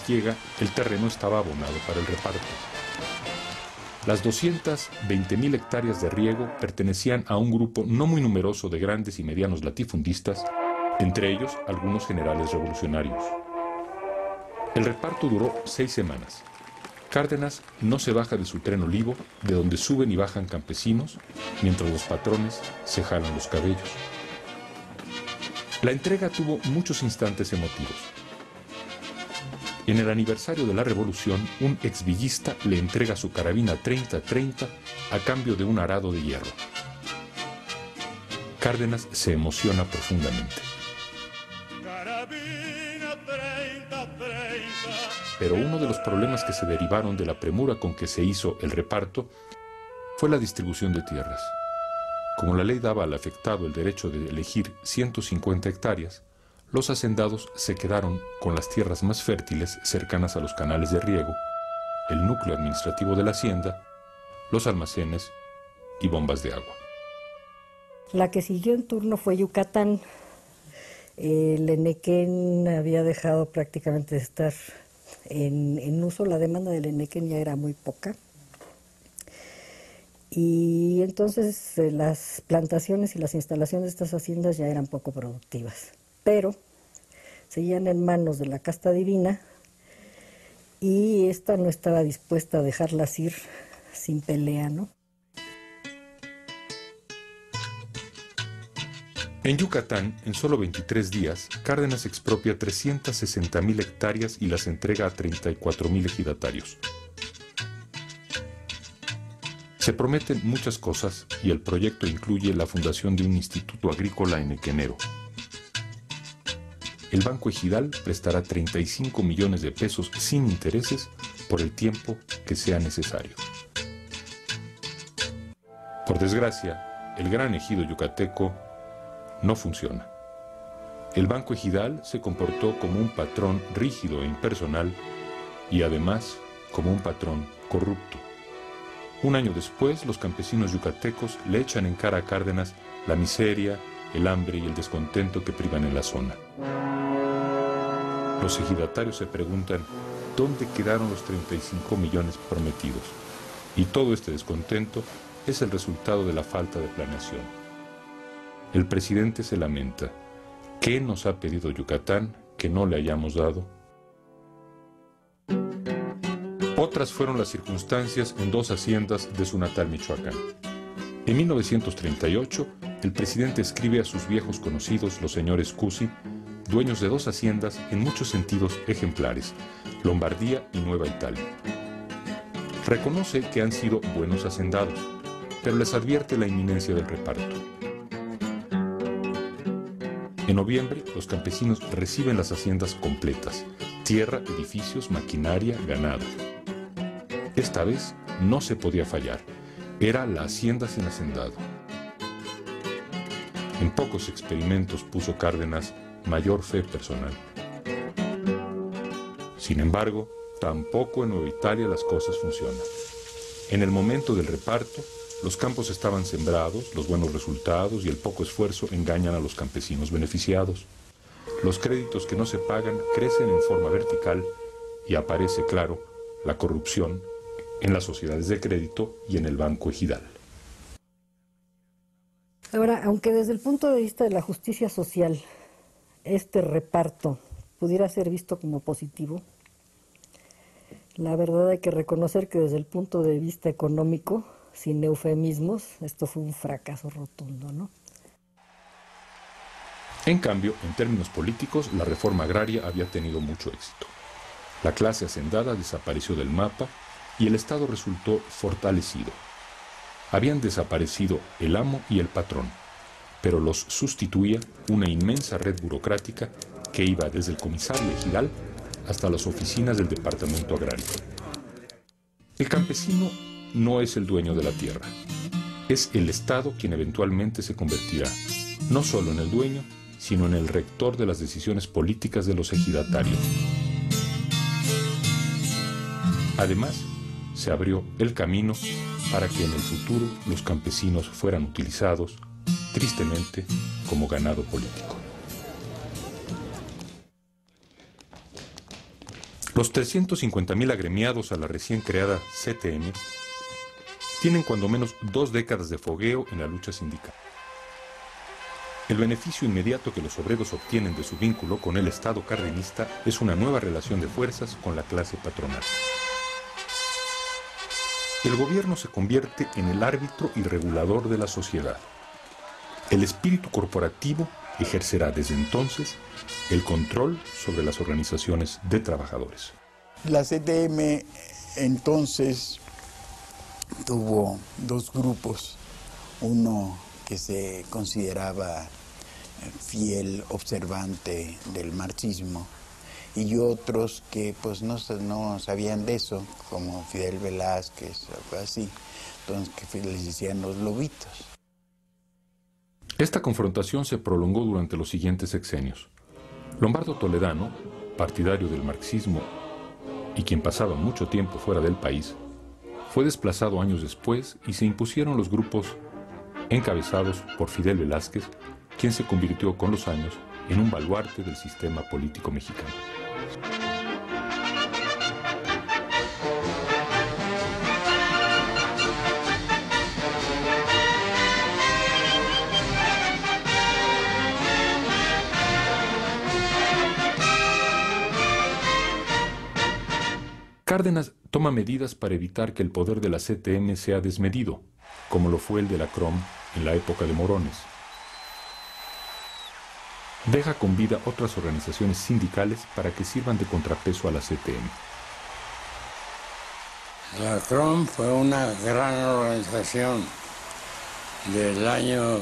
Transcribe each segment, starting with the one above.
llega, el terreno estaba abonado para el reparto. Las 220.000 hectáreas de riego pertenecían a un grupo no muy numeroso de grandes y medianos latifundistas, entre ellos algunos generales revolucionarios. El reparto duró 6 semanas. Cárdenas no se baja de su tren olivo, de donde suben y bajan campesinos, mientras los patrones se jalan los cabellos. La entrega tuvo muchos instantes emotivos. En el aniversario de la Revolución, un exvillista le entrega su carabina 30-30 a cambio de un arado de hierro. Cárdenas se emociona profundamente. Pero uno de los problemas que se derivaron de la premura con que se hizo el reparto fue la distribución de tierras. Como la ley daba al afectado el derecho de elegir 150 hectáreas, los hacendados se quedaron con las tierras más fértiles cercanas a los canales de riego, el núcleo administrativo de la hacienda, los almacenes y bombas de agua. La que siguió en turno fue Yucatán. El Enequén había dejado prácticamente de estar en uso, la demanda del Enequén ya era muy poca. Y entonces las plantaciones y las instalaciones de estas haciendas ya eran poco productivas. Pero seguían en manos de la casta divina y esta no estaba dispuesta a dejarlas ir sin pelea, ¿no? En Yucatán, en solo 23 días, Cárdenas expropia 360.000 hectáreas y las entrega a 34.000 ejidatarios. Se prometen muchas cosas y el proyecto incluye la fundación de un instituto agrícola enequenero. El Banco Ejidal prestará 35 millones de pesos sin intereses por el tiempo que sea necesario. Por desgracia, el gran ejido yucateco no funciona. El Banco Ejidal se comportó como un patrón rígido e impersonal y además como un patrón corrupto. Un año después, los campesinos yucatecos le echan en cara a Cárdenas la miseria, el hambre y el descontento que privan en la zona. Los ejidatarios se preguntan dónde quedaron los 35 millones prometidos. Y todo este descontento es el resultado de la falta de planeación. El presidente se lamenta. ¿Qué nos ha pedido Yucatán que no le hayamos dado? Otras fueron las circunstancias en 2 haciendas de su natal Michoacán. En 1938, el presidente escribe a sus viejos conocidos, los señores Cusi, dueños de 2 haciendas en muchos sentidos ejemplares, Lombardía y Nueva Italia. Reconoce que han sido buenos hacendados, pero les advierte la inminencia del reparto. En noviembre, los campesinos reciben las haciendas completas, tierra, edificios, maquinaria, ganado. Esta vez no se podía fallar, era la hacienda sin hacendado. En pocos experimentos puso Cárdenas mayor fe personal. Sin embargo, tampoco en Nueva Italia las cosas funcionan. En el momento del reparto, los campos estaban sembrados, los buenos resultados y el poco esfuerzo engañan a los campesinos beneficiados. Los créditos que no se pagan crecen en forma vertical y aparece, claro, la corrupción en las sociedades de crédito y en el Banco Ejidal. Ahora, aunque desde el punto de vista de la justicia social, este reparto pudiera ser visto como positivo, la verdad hay que reconocer que desde el punto de vista económico, sin eufemismos, esto fue un fracaso rotundo, ¿no? En cambio, en términos políticos, la reforma agraria había tenido mucho éxito. La clase hacendada desapareció del mapa y el Estado resultó fortalecido. Habían desaparecido el amo y el patrón, pero los sustituía una inmensa red burocrática que iba desde el comisario ejidal hasta las oficinas del departamento agrario. El campesino no es el dueño de la tierra, es el Estado quien eventualmente se convertirá no solo en el dueño, sino en el rector de las decisiones políticas de los ejidatarios. Además, se abrió el camino para que en el futuro los campesinos fueran utilizados, tristemente, como ganado político. Los 350.000 agremiados a la recién creada CTM tienen cuando menos 2 décadas de fogueo en la lucha sindical. El beneficio inmediato que los obreros obtienen de su vínculo con el Estado cardenista es una nueva relación de fuerzas con la clase patronal. El gobierno se convierte en el árbitro y regulador de la sociedad. El espíritu corporativo ejercerá desde entonces el control sobre las organizaciones de trabajadores. La CTM entonces tuvo 2 grupos, uno que se consideraba fiel observante del marxismo y otros que pues no sabían de eso, como Fidel Velázquez, algo así, entonces que les decían los lobitos. Esta confrontación se prolongó durante los siguientes sexenios. Lombardo Toledano, partidario del marxismo y quien pasaba mucho tiempo fuera del país, fue desplazado años después y se impusieron los grupos encabezados por Fidel Velázquez, quien se convirtió con los años en un baluarte del sistema político mexicano. Cárdenas toma medidas para evitar que el poder de la CTM sea desmedido, como lo fue el de la CROM en la época de Morones. Deja con vida otras organizaciones sindicales para que sirvan de contrapeso a la CTM. La CROM fue una gran organización del año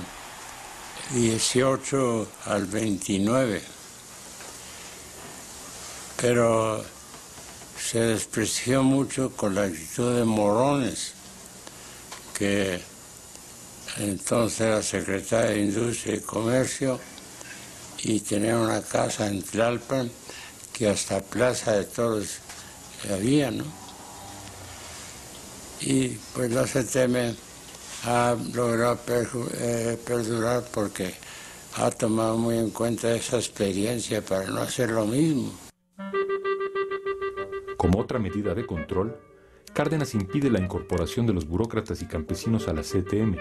18 al 29, pero se desprestigió mucho con la actitud de Morones, que entonces era secretario de Industria y Comercio y tenía una casa en Tlalpan que hasta Plaza de Toros había, ¿no? Y pues la CTM ha logrado perdurar porque ha tomado muy en cuenta esa experiencia para no hacer lo mismo. Como otra medida de control, Cárdenas impide la incorporación de los burócratas y campesinos a la CTM.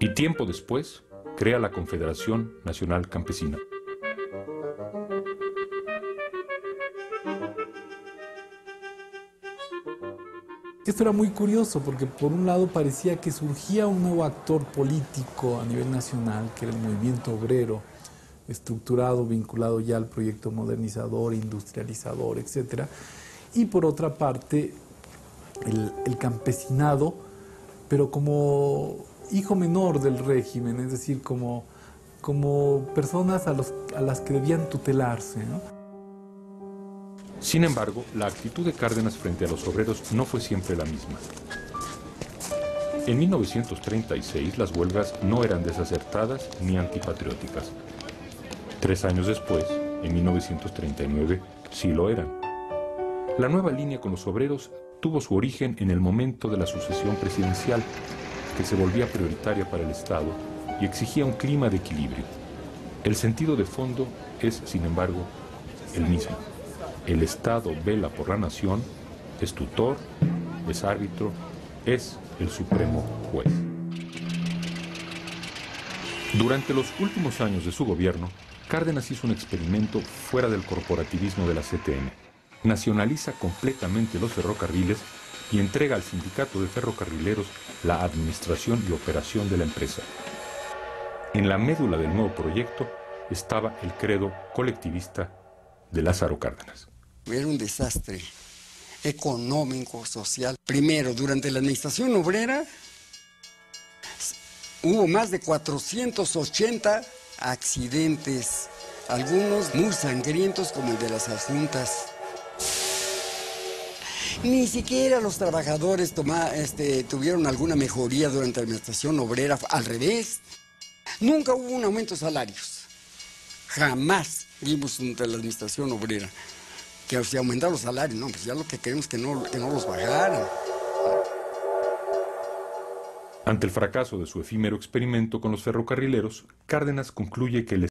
Y tiempo después, crea la Confederación Nacional Campesina. Esto era muy curioso porque por un lado parecía que surgía un nuevo actor político a nivel nacional, que era el movimiento obrero, estructurado, vinculado ya al proyecto modernizador, industrializador, etc. Y por otra parte, el campesinado, pero como hijo menor del régimen, es decir, como personas a las que debían tutelarse, ¿no? Sin embargo, la actitud de Cárdenas frente a los obreros no fue siempre la misma. En 1936 las huelgas no eran desacertadas ni antipatrióticas. 3 años después, en 1939, sí lo eran. La nueva línea con los obreros tuvo su origen en el momento de la sucesión presidencial, que se volvía prioritaria para el Estado y exigía un clima de equilibrio. El sentido de fondo es, sin embargo, el mismo. El Estado vela por la nación, es tutor, es árbitro, es el supremo juez. Durante los últimos años de su gobierno, Cárdenas hizo un experimento fuera del corporativismo de la CTM. Nacionaliza completamente los ferrocarriles y entrega al sindicato de ferrocarrileros la administración y operación de la empresa. En la médula del nuevo proyecto estaba el credo colectivista de Lázaro Cárdenas. Era un desastre económico, social. Primero, durante la administración obrera hubo más de 480 accidentes, algunos muy sangrientos como el de las Asuntas. Ni siquiera los trabajadores tuvieron alguna mejoría durante la administración obrera, al revés. Nunca hubo un aumento de salarios. Jamás vimos durante la administración obrera que se aumentaron los salarios. No, pues ya lo que queremos es que no los bajaran. Ante el fracaso de su efímero experimento con los ferrocarrileros, Cárdenas concluye que el